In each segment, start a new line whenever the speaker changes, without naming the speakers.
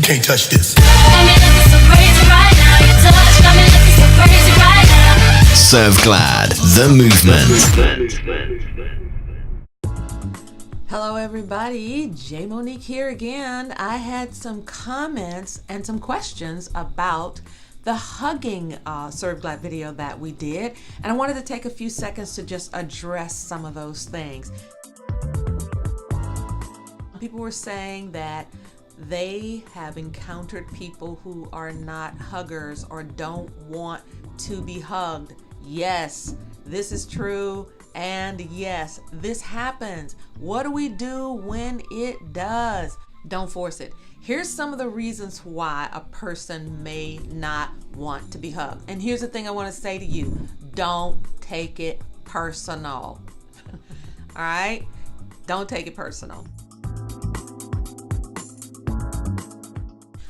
can't touch this.
SERVEGLAD, the movement.
Hello everybody, J Monique here again. I had some comments and some questions about the hugging SERVEGLAD video that we did, and I wanted to take a few seconds to just address some of those things. People were saying that they have encountered people who are not huggers or don't want to be hugged. Yes, this is true, and yes, this happens. What do we do when it does? Don't force it. Here's some of the reasons why a person may not want to be hugged. And here's the thing I want to say to you. Don't take it personal. All right? Don't take it personal.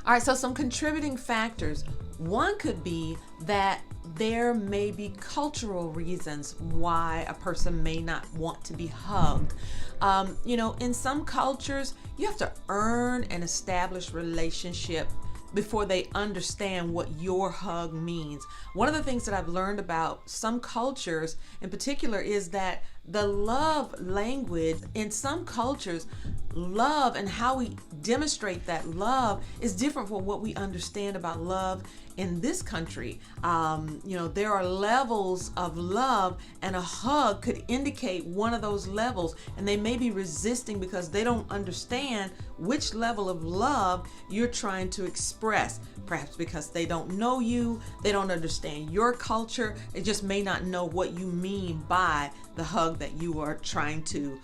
All right, so some contributing factors. One could be that there may be cultural reasons why a person may not want to be hugged. In some cultures, you have to earn an established relationship before they understand what your hug means. One of the things that I've learned about some cultures in particular is that the love language in some cultures, love and how we demonstrate that love is different from what we understand about love in this country. There are levels of love, and a hug could indicate one of those levels, and they may be resisting because they don't understand which level of love you're trying to express. Perhaps because they don't know you, they don't understand your culture, they just may not know what you mean by the hug that you are trying to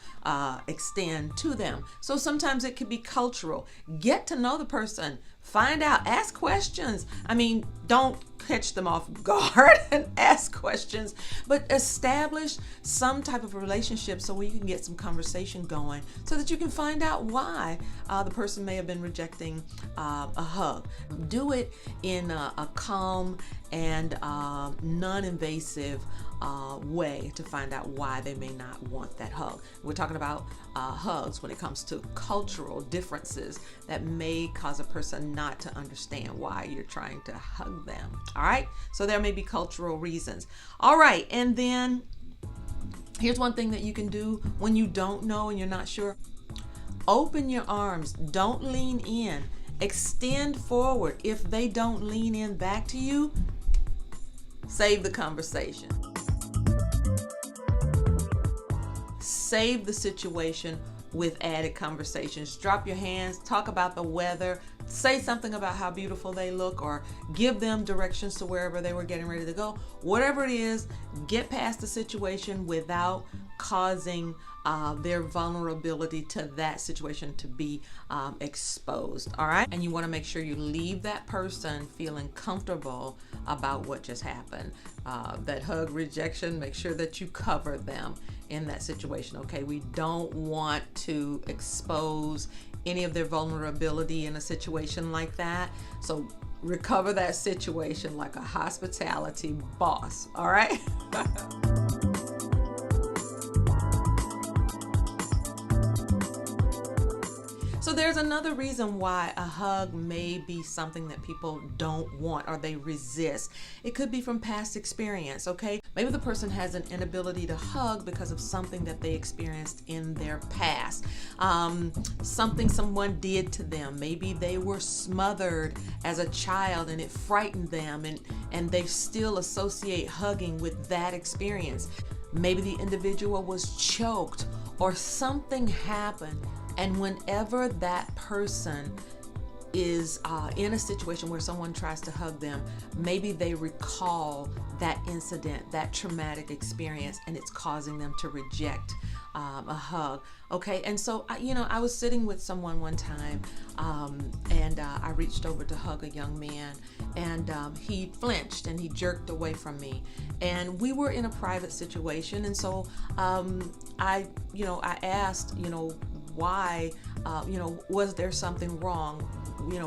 extend to them. So sometimes it could be cultural. Get to know the person. Find out, ask questions. I mean, don't catch them off guard and ask questions, but establish some type of relationship so you can get some conversation going so that you can find out why the person may have been rejecting a hug. Do it in a calm and non-invasive way to find out why they may not want that hug. We're talking about hugs when it comes to cultural differences that may cause a person not to understand why you're trying to hug them. All right, so there may be cultural reasons. All right, and then here's one thing that you can do when you don't know and you're not sure. Open your arms. Don't lean in. Extend forward. If they don't lean in back to you, save the conversation. Save the situation with added conversations. Drop your hands, talk about the weather, say something about how beautiful they look, or give them directions to wherever they were getting ready to go. Whatever it is, get past the situation without causing their vulnerability to that situation to be exposed. All right, and you want to make sure you leave that person feeling comfortable about what just happened. That hug rejection, make sure that you cover them in that situation. Okay, we don't want to expose any of their vulnerability in a situation like that, so recover that situation like a hospitality boss. All right. So there's another reason why a hug may be something that people don't want or they resist. It could be from past experience, okay? Maybe the person has an inability to hug because of something that they experienced in their past. Something someone did to them. Maybe they were smothered as a child and it frightened them, and they still associate hugging with that experience. Maybe the individual was choked or something happened. And whenever that person is in a situation where someone tries to hug them, maybe they recall that incident, that traumatic experience, and it's causing them to reject a hug. Okay, and so I was sitting with someone one time, and I reached over to hug a young man, and he flinched and he jerked away from me, and we were in a private situation, and so I asked, why, was there something wrong?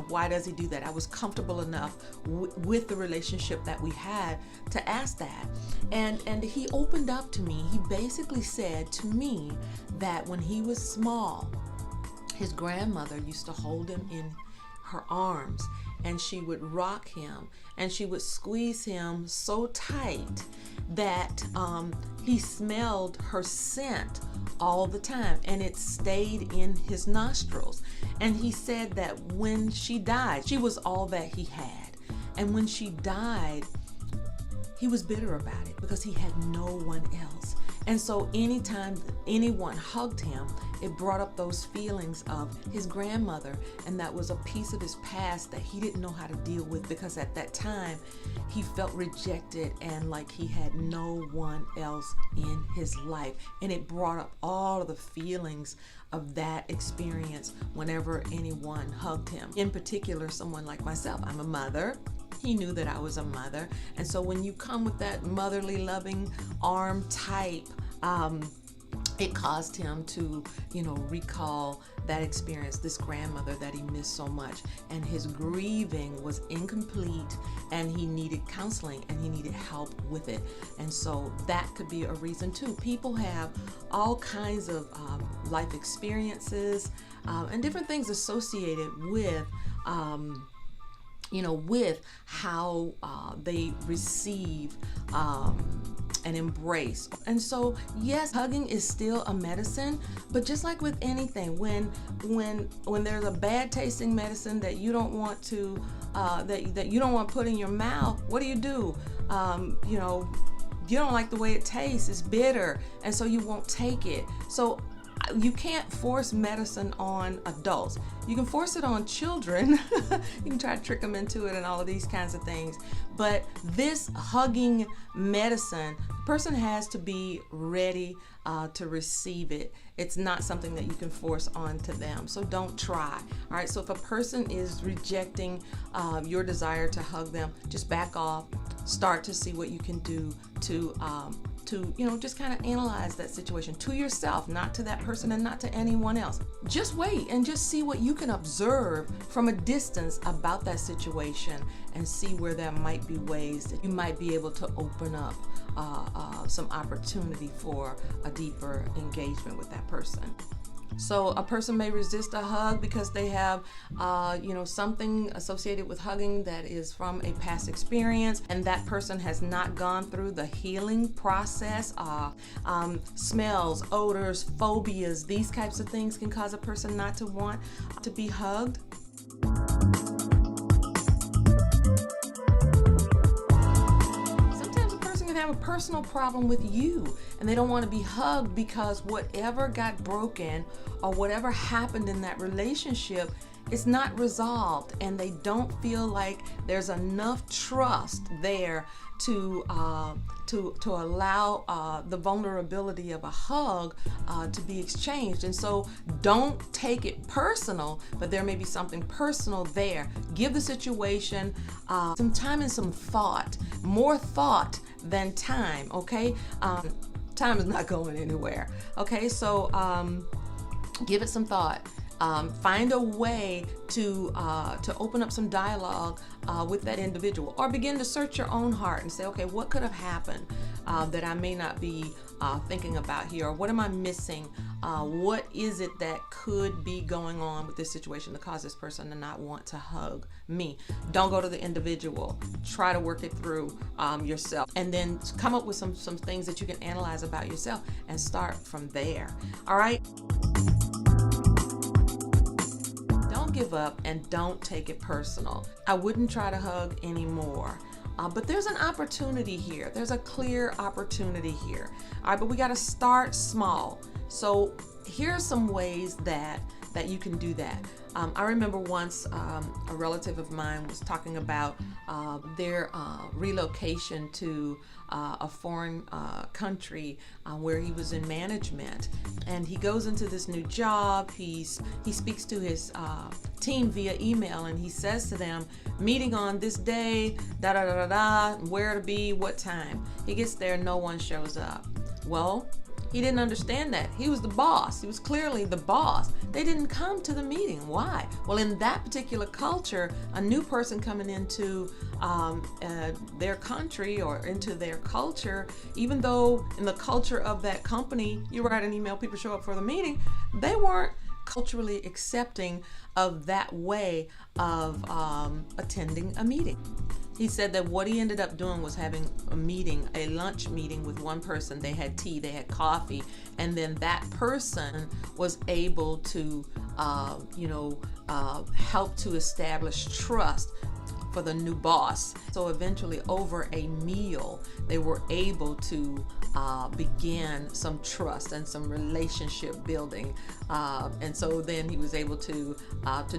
Why does he do that? I was comfortable enough with the relationship that we had to ask that. And he opened up to me. He basically said to me that when he was small, his grandmother used to hold him in her arms, and she would rock him, and she would squeeze him so tight that he smelled her scent all the time, and it stayed in his nostrils. And he said that when she died, she was all that he had. And when she died, he was bitter about it because he had no one else. And so anytime anyone hugged him, it brought up those feelings of his grandmother, and that was a piece of his past that he didn't know how to deal with, because at that time he felt rejected and like he had no one else in his life. And it brought up all of the feelings of that experience whenever anyone hugged him. In particular, someone like myself, I'm a mother. He knew that I was a mother. And so when you come with that motherly loving arm type, it caused him to, recall that experience, this grandmother that he missed so much. And his grieving was incomplete, and he needed counseling, and he needed help with it. And so that could be a reason too. People have all kinds of life experiences and different things associated with with how they receive and embrace. And so, yes, hugging is still a medicine, but just like with anything, when there's a bad tasting medicine that you don't want to that you don't want put in your mouth, what do? You don't like the way it tastes, it's bitter, and so you won't take it. So you can't force medicine on adults. You can force it on children. You can try to trick them into it and all of these kinds of things. But this hugging medicine, the person has to be ready to receive it. It's not something that you can force onto them. So don't try. All right. So if a person is rejecting your desire to hug them, just back off. Start to see what you can do to just kind of analyze that situation to yourself, not to that person and not to anyone else. Just wait and just see what you can observe from a distance about that situation, and see where there might be ways that you might be able to open up some opportunity for a deeper engagement with that person. So a person may resist a hug because they have, something associated with hugging that is from a past experience, and that person has not gone through the healing process. Smells, odors, phobias, these types of things can cause a person not to want to be hugged. Have a personal problem with you, and they don't want to be hugged because whatever got broken or whatever happened in that relationship is not resolved, and they don't feel like there's enough trust there to allow the vulnerability of a hug to be exchanged. And so don't take it personal, but there may be something personal there. Give the situation some time and some thought, more thought than time, okay? Time is not going anywhere, okay? So give it some thought. Find a way to open up some dialogue with that individual, or begin to search your own heart and say, okay, what could have happened that I may not be thinking about here, or what am I missing? What is it that could be going on with this situation to cause this person to not want to hug me? Don't go to the individual. Try to work it through yourself, and then come up with some things that you can analyze about yourself and start from there. All right? Give up, and don't take it personal. I wouldn't try to hug anymore. But there's an opportunity here. There's a clear opportunity here. All right, but we got to start small. So here are some ways that you can do that. I remember once a relative of mine was talking about their relocation to a foreign country where he was in management, and he goes into this new job. He speaks to his team via email, and he says to them, meeting on this day, da da da da da, where to be, what time. He gets there, no one shows up. Well, he didn't understand that. He was the boss. He was clearly the boss. They didn't come to the meeting. Why? Well, in that particular culture, a new person coming into their country or into their culture, even though in the culture of that company, you write an email, people show up for the meeting, they weren't culturally accepting of that way of attending a meeting. He said that what he ended up doing was having a lunch meeting with one person. They had tea, they had coffee, and then that person was able to, help to establish trust for the new boss. So eventually, over a meal, they were able to begin some trust and some relationship building. And so then he was able to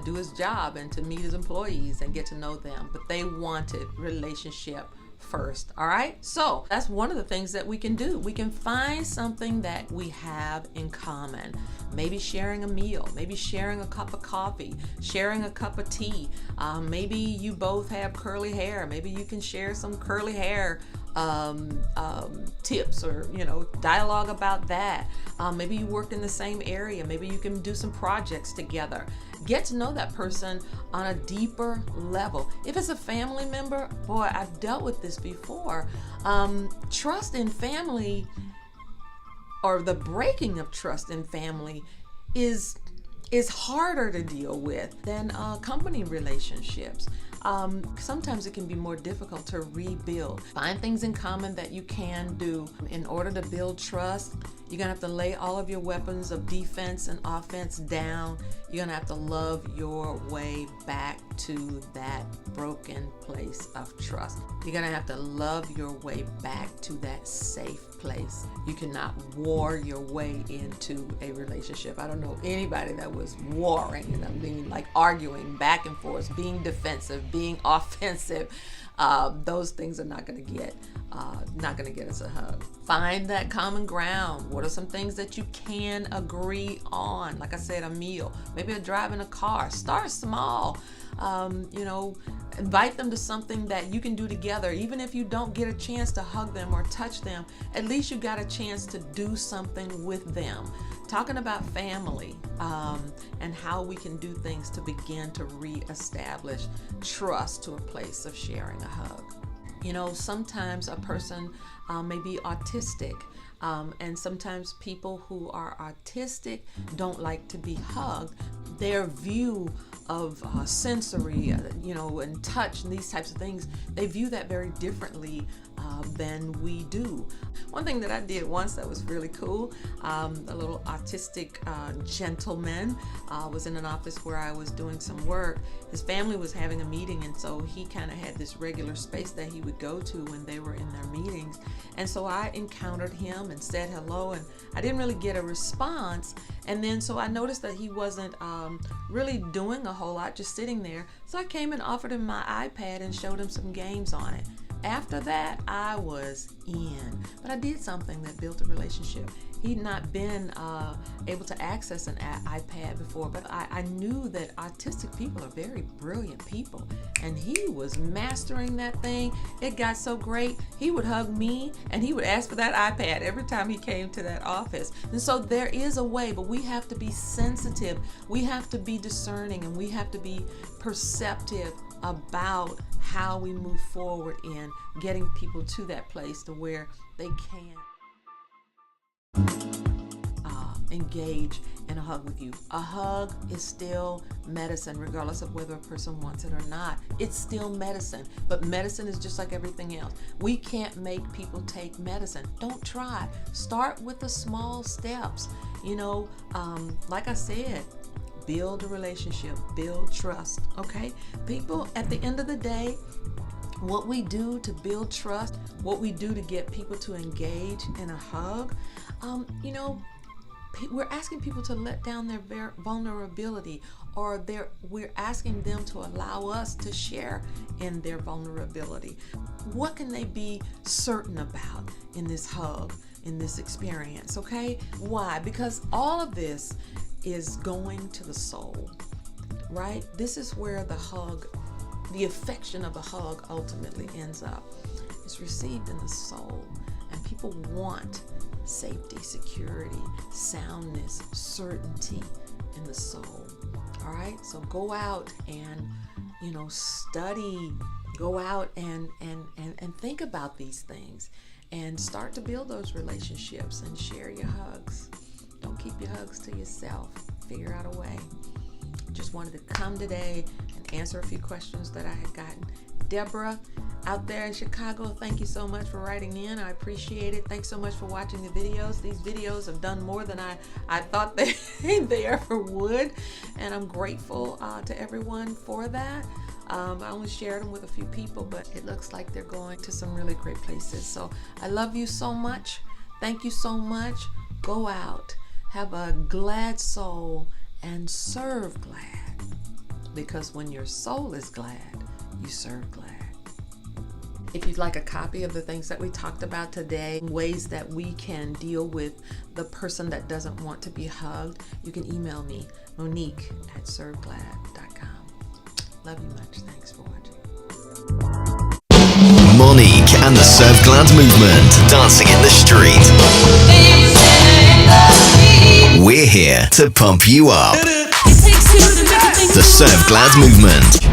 do his job and to meet his employees and get to know them. But they wanted relationship first. All right, so that's one of the things that we can do. We can find something that we have in common, maybe sharing a meal, maybe sharing a cup of coffee, sharing a cup of tea. Maybe you both have curly hair. Maybe you can share some curly hair tips or dialogue about that. Maybe you work in the same area. Maybe you can do some projects together. Get to know that person on a deeper level. If it's a family member, boy, I've dealt with this before. Trust in family, or the breaking of trust in family, is harder to deal with than company relationships. Sometimes it can be more difficult to rebuild. Find things in common that you can do. In order to build trust, you're gonna have to lay all of your weapons of defense and offense down. You're gonna have to love your way back to that broken place of trust. You're gonna have to love your way back to that safe place. You cannot war your way into a relationship. I don't know anybody that was warring, and I mean like arguing back and forth, being defensive, being offensive. Those things are not going to get us a hug. Find that common ground. What are some things that you can agree on? Like I said, a meal, maybe a drive in a car. Start small. Invite them to something that you can do together. Even if you don't get a chance to hug them or touch them, at least you got a chance to do something with them. Talking about family and how we can do things to begin to reestablish trust to a place of sharing a hug. Sometimes a person may be autistic, and sometimes people who are autistic don't like to be hugged. Their view of sensory, and touch and these types of things, they view that very differently than we do. One thing that I did once that was really cool, a little autistic gentleman was in an office where I was doing some work. His family was having a meeting, and so he kind of had this regular space that he would go to when they were in their meetings. And so I encountered him and said hello, and I didn't really get a response. And then so I noticed that he wasn't really doing a whole lot, just sitting there. So I came and offered him my iPad and showed him some games on it. After that, I was in. But I did something that built a relationship. He'd not been able to access an iPad before, but I knew that autistic people are very brilliant people. And he was mastering that thing. It got so great, he would hug me and he would ask for that iPad every time he came to that office. And so there is a way, but we have to be sensitive. We have to be discerning, and we have to be perceptive about how we move forward in getting people to that place to where they can engage in a hug with you. A hug is still medicine, regardless of whether a person wants it or not. It's still medicine, but medicine is just like everything else. We can't make people take medicine. Don't try. Start with the small steps. Like I said, build a relationship, build trust, okay? People, at the end of the day, what we do to build trust, what we do to get people to engage in a hug, we're asking people to let down their vulnerability, or we're asking them to allow us to share in their vulnerability. What can they be certain about in this hug, in this experience, okay? Why? Because all of this is going to the soul, right? This is where the hug, the affection of the hug ultimately ends up. It's received in the soul, and people want safety, security, soundness, certainty in the soul. All right, so go out and study, go out and think about these things, and start to build those relationships and share your hugs. Don't keep your hugs to yourself. figure out a way. Just wanted to come today and answer a few questions that I had gotten. Deborah out there in Chicago, thank you so much for writing in. I appreciate it. Thanks so much for watching the videos. These videos have done more than I thought they ever would, and I'm grateful to everyone for that. I only shared them with a few people, but it looks like they're going to some really great places. So I love you so much. Thank you so much. Go out, have a glad soul, and serve glad. Because when your soul is glad, you serve glad. If you'd like a copy of the things that we talked about today, ways that we can deal with the person that doesn't want to be hugged, you can email me, Monique@serveglad.com. Love you much. Thanks for watching.
Monique and the SERVEGLAD movement, dancing in the street. We're here to pump you up. The SERVEGLAD movement.